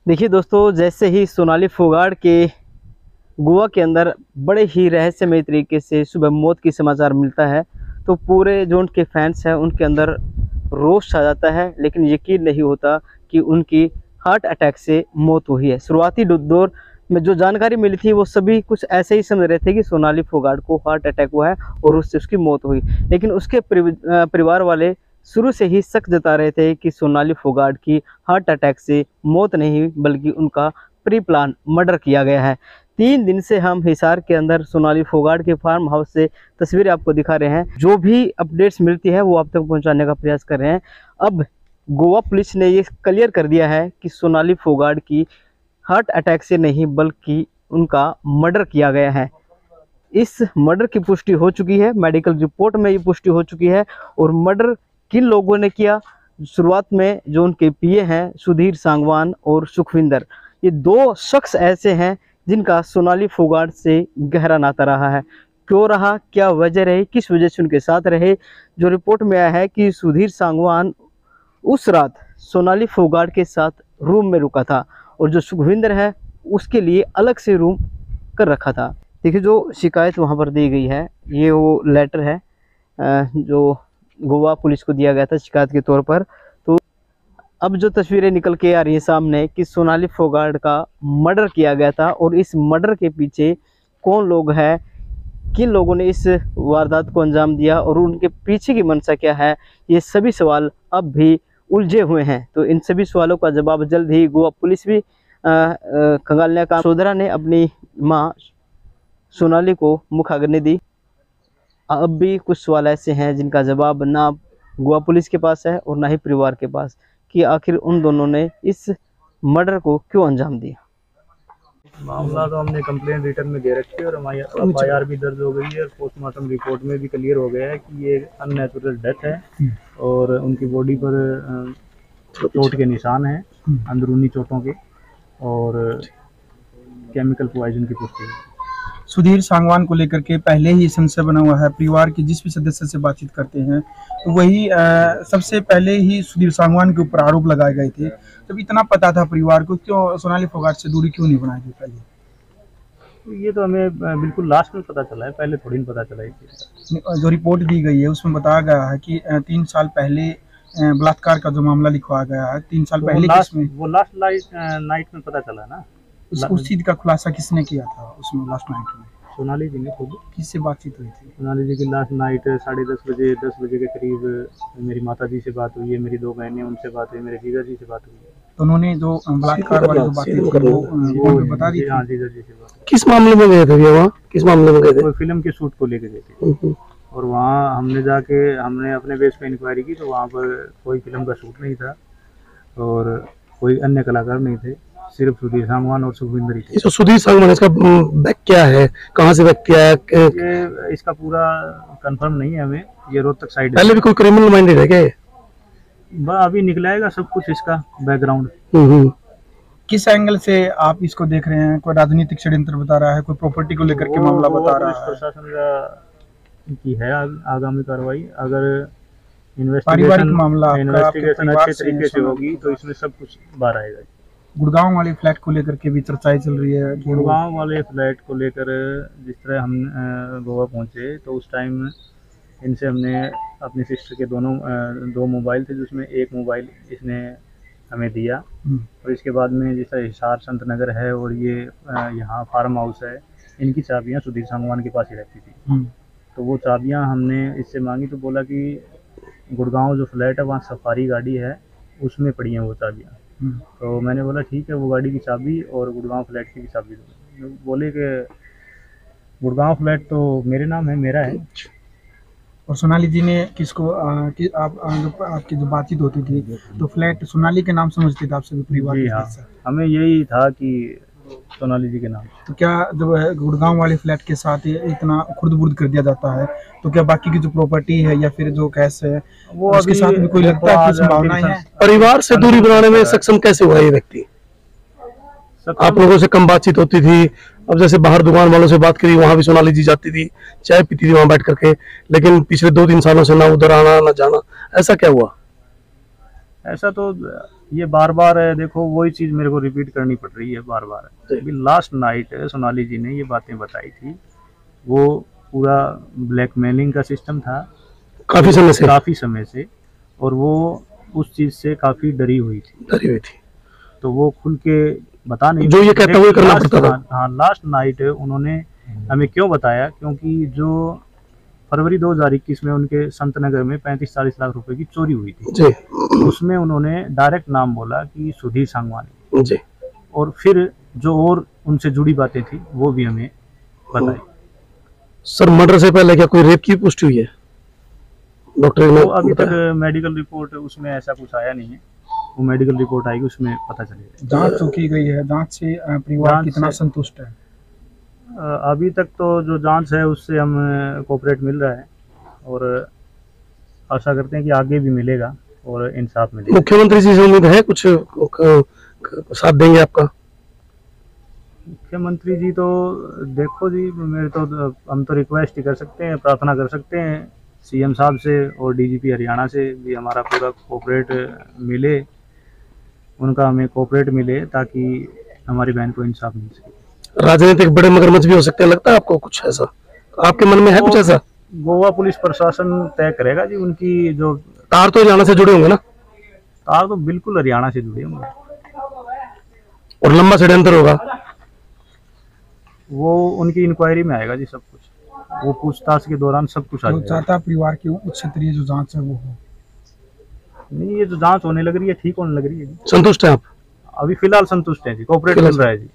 देखिए दोस्तों, जैसे ही सोनाली फोगाट के गोवा के अंदर बड़े ही रहस्यमय तरीके से सुबह मौत की समाचार मिलता है, तो पूरे जो उनके फैंस हैं उनके अंदर रोष छा जाता है। लेकिन यकीन नहीं होता कि उनकी हार्ट अटैक से मौत हुई है। शुरुआती दौर में जो जानकारी मिली थी वो सभी कुछ ऐसे ही समझ रहे थे कि सोनाली फोगाट को हार्ट अटैक हुआ है और उससे उसकी मौत हुई। लेकिन उसके परिवार वाले शुरू से ही शक जता रहे थे कि सोनाली फोगाट की हार्ट अटैक से मौत नहीं हुई, बल्कि उनका प्री प्लान मर्डर किया गया है। 3 दिन से हम हिसार के अंदर सोनाली फोगाट के फार्म हाउस से तस्वीरें आपको दिखा रहे हैं। जो भी अपडेट्स मिलती है वो आप तक पहुंचाने का प्रयास कर रहे हैं। अब गोवा पुलिस ने ये क्लियर कर दिया है कि सोनाली फोगाट की हार्ट अटैक से नहीं बल्कि उनका मर्डर किया गया है। इस मर्डर की पुष्टि हो चुकी है, मेडिकल रिपोर्ट में ये पुष्टि हो चुकी है। और मर्डर किन लोगों ने किया? शुरुआत में जो उनके पीए हैं सुधीर सांगवान और सुखविंदर, ये 2 शख्स ऐसे हैं जिनका सोनाली फोगाट से गहरा नाता रहा है। क्यों रहा, क्या वजह रही, किस वजह से उनके साथ रहे? जो रिपोर्ट में आया है कि सुधीर सांगवान उस रात सोनाली फोगाट के साथ रूम में रुका था और जो सुखविंदर है उसके लिए अलग से रूम कर रखा था। देखिए, जो शिकायत वहाँ पर दी गई है ये वो लेटर है जो गोवा पुलिस को दिया गया था शिकायत के तौर पर। तो अब जो तस्वीरें निकल के आ रही है सामने कि सोनाली फोगाट का मर्डर किया गया था और इस मर्डर के पीछे कौन लोग हैं, किन लोगों ने इस वारदात को अंजाम दिया और उनके पीछे की मंशा क्या है, ये सभी सवाल अब भी उलझे हुए हैं। तो इन सभी सवालों का जवाब जल्द ही गोवा पुलिस भी खंगालने का। सोदरा ने अपनी माँ सोनाली को मुखाग्नि दी। अब भी कुछ सवाल ऐसे हैं जिनका जवाब ना गोवा पुलिस के पास है और ना ही परिवार के पास, कि आखिर उन दोनों ने इस मर्डर को क्यों अंजाम दिया। मामला तो हमने कंप्लेंट रिटर्न में दे रखी है और हमारी एफआईआर भी दर्ज हो गई है और पोस्टमार्टम रिपोर्ट में भी क्लियर हो गया है कि ये अननेचुरल डेथ है और उनकी बॉडी पर चोट के निशान हैं, अंदरूनी चोटों के, और केमिकल पॉइजन की पुष्टि है। सुधीर सांगवान को लेकर के पहले ही संशय बना हुआ है। परिवार के जिस भी सदस्य से बातचीत करते हैं तो वही सबसे पहले ही सुधीर सांगवान के ऊपर आरोप लगाए गए थे। जब इतना पता था परिवार को, क्यों सोनाली फोगाट से दूरी क्यों नहीं बनाई गई पहले? ये तो हमें बिल्कुल लास्ट में पता चला है, पहले थोड़ी नहीं पता चला है। जो रिपोर्ट दी गई है उसमें बताया गया है कि 3 साल पहले बलात्कार का जो मामला लिखवाया गया है, 3 साल पहले वो लास्ट नाइट में पता चला ना। उस चीज का खुलासा किसने किया था उसमें लास्ट नाइट में? सोनाली जी ने खुद। किससे बातचीत हुई थी? सोनाली जी की लास्ट नाइट 10:30 बजे के करीब मेरी माता जी से बात हुई है, मेरी 2 बहनें उनसे बात हुई, मेरे जीजा जी से बात हुई है। तो उन्होंने जो बलात्कार वाली जो बातें थी वो बता दी? हाँ, जीजा जी से बात। किस मामले में गए थे वहाँ? किस मामले में गए थे? कोई फिल्म के शूट को लेके गए थे और वहाँ हमने अपने बेस पे इंक्वायरी की तो वहाँ पर कोई फिल्म का शूट नहीं था और कोई अन्य कलाकार नहीं थे, सिर्फ सुधीर सांगवान और सुखविंदर ही थे। तो सुधीर सांगवान, इसका बैक क्या है, कहाँ से व्यक्ति आया? ये इसका पूरा कंफर्म नहीं है हमें। ये रोहतक साइड पहले भी कोई क्रिमिनल माइंडेड है क्या? अभी निकलाएगा सब कुछ इसका बैकग्राउंड। किस एंगल से आप इसको देख रहे हैं? कोई राजनीतिक षड्यंत्र बता रहा है, कोई प्रॉपर्टी को लेकर के मामला बता रहा है? प्रशासन का की है आगामी कार्रवाई। अगर पारिवारिक मामला इन्वेस्टिगेशन अच्छे तरीके से होगी तो इसमें सब कुछ बाहर आएगा। गुड़गांव वाले फ्लैट को लेकर के भी चर्चाएं चल रही है। गुड़गांव वाले फ्लैट को लेकर जिस तरह हम गोवा पहुंचे तो उस टाइम इनसे हमने अपनी सिस्टर के 2 मोबाइल थे, जिसमें एक मोबाइल इसने हमें दिया और इसके बाद में जिस तरह हिसार संत नगर है और ये यहाँ फार्म हाउस है, इनकी चाबियाँ सुधीर सांगवान के पास ही रहती थी। तो वो चाबियाँ हमने इससे मांगी तो बोला कि गुड़गांव जो फ्लैट है वहाँ सफारी गाड़ी है, उसमें पड़ी हैं वो चाबियाँ। तो मैंने बोला ठीक है, वो गाड़ी की चाबी और गुड़गांव फ्लैट की चाबी दो। बोले कि गुड़गांव फ्लैट तो मेरे नाम है, मेरा है। और सोनाली जी ने किसको आपकी जो बातचीत होती थी तो फ्लैट सोनाली के नाम समझते थे आप सभी परिवार? जी हाँ, हमें यही था कि सोनाली जी के नाम। तो क्या जब गुड़गांव वाले फ्लैट के साथ इतना खुर्द-बुर्द कर दिया जाता है तो क्या बाकी की जो प्रॉपर्टी है या फिर जो कैश है वो उसके साथ भी कोई लगता है कि संभावनाएं है? परिवार से दूरी बनाने में सक्षम कैसे हुआ ये व्यक्ति? आप लोगों से कम बातचीत होती थी, अब जैसे बाहर दुकान वालों से बात करी, वहां भी सोनाली जी जाती थी, चाय पीती थी वहां बैठ करके, लेकिन पिछले 2-3 सालों से ना उधर आना ना जाना, ऐसा क्या हुआ? ऐसा तो ये बार बार देखो वही चीज़ मेरे को रिपीट करनी पड़ रही है बार बार। अभी लास्ट नाइट सोनाली जी ने ये बातें बताई थी, वो पूरा ब्लैकमेलिंग का सिस्टम था काफी समय से, और वो उस चीज़ से काफ़ी डरी हुई थी, तो वो खुल के बता नहीं, जो ये कहता हुआ करना पड़ता था। हाँ, लास्ट नाइट उन्होंने हमें क्यों बताया, क्योंकि जो फरवरी 2021 में उनके संतनगर में 35-40 लाख रुपए की चोरी हुई थी जी। उसमें उन्होंने डायरेक्ट नाम बोला कि सुधीर सांगवानी जी। और फिर जो और उनसे जुड़ी बातें थी वो भी हमें बताई। सर मर्डर से पहले क्या कोई रेप की पुष्टि हुई है? डॉक्टर ने तो अभी तक मेडिकल रिपोर्ट उसमें ऐसा कुछ आया नहीं है, वो मेडिकल रिपोर्ट आएगी उसमें पता चलेगा। जांच जो की गई है, जांच से परिवार कितना संतुष्ट है? अभी तक तो जो जांच है उससे हम कोऑपरेट मिल रहा है और आशा करते हैं कि आगे भी मिलेगा और इंसाफ मिलेगा। मुख्यमंत्री जी से उम्मीद है कुछ साथ देंगे आपका? मुख्यमंत्री जी तो देखो जी, मेरे तो हम तो रिक्वेस्ट ही कर सकते हैं, प्रार्थना कर सकते हैं सीएम साहब से और डीजीपी हरियाणा से भी हमारा पूरा कोऑपरेट मिले, उनका हमें कोऑपरेट मिले ताकि हमारी बहन को इंसाफ मिल सके। राजनीतिक बड़े मगरमच्छ भी हो सकते हैं, लगता है आपको कुछ ऐसा? आपके मन में है कुछ ऐसा? गोवा पुलिस प्रशासन तय करेगा जी, उनकी जो तार तो हरियाणा से जुड़े होंगे ना? तार तो बिल्कुल हरियाणा से जुड़े होंगे। और लंबा षड्यंत्र होगा वो उनकी इंक्वायरी में आएगा जी, सब कुछ वो पूछताछ के दौरान सब कुछ आ तो जाएगा। चाहता परिवार की उच्च स्तरीय जो जांच है वो हो। नहीं, ये जो जांच होने लग रही है ठीक होने लग रही है जी। संतुष्ट है आप? अभी फिलहाल संतुष्ट है जी, कोऑपरेट मिल रहा है जी।